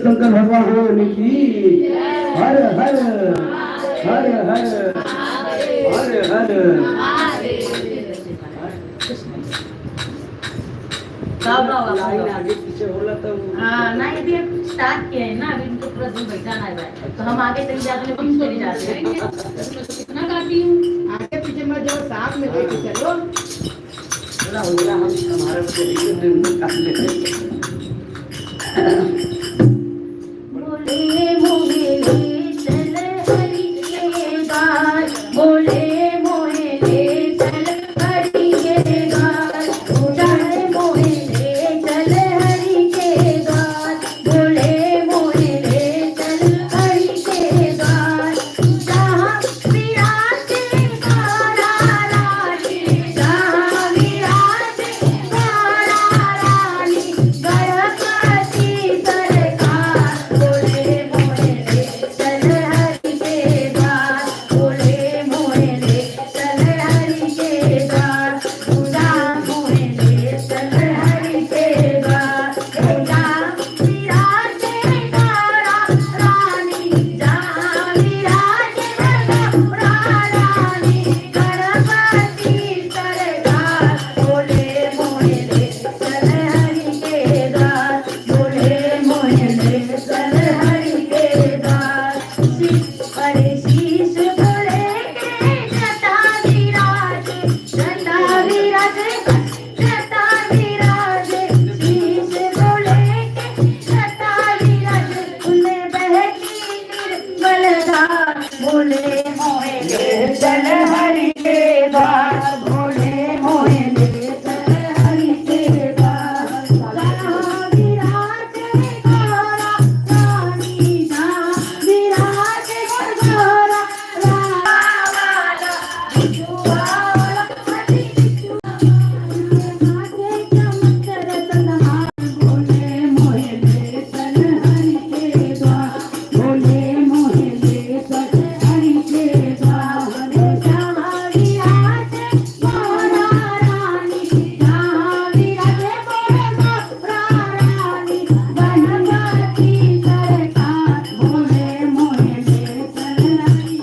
शंकर भगवान की हर हर हर हर हर हर। नहीं भी स्टार्ट किया है ना, अभी इनको पूरा दिन बैठाना है, तो हम आगे तक जाकर फिक्स कर जाते हैं। कितना काटी हूँ आगे पीछे मैं जो साथ में लेके चलो हम हमारे बच्चे काट लेते। बोले मोहे चल हरि के द्वार।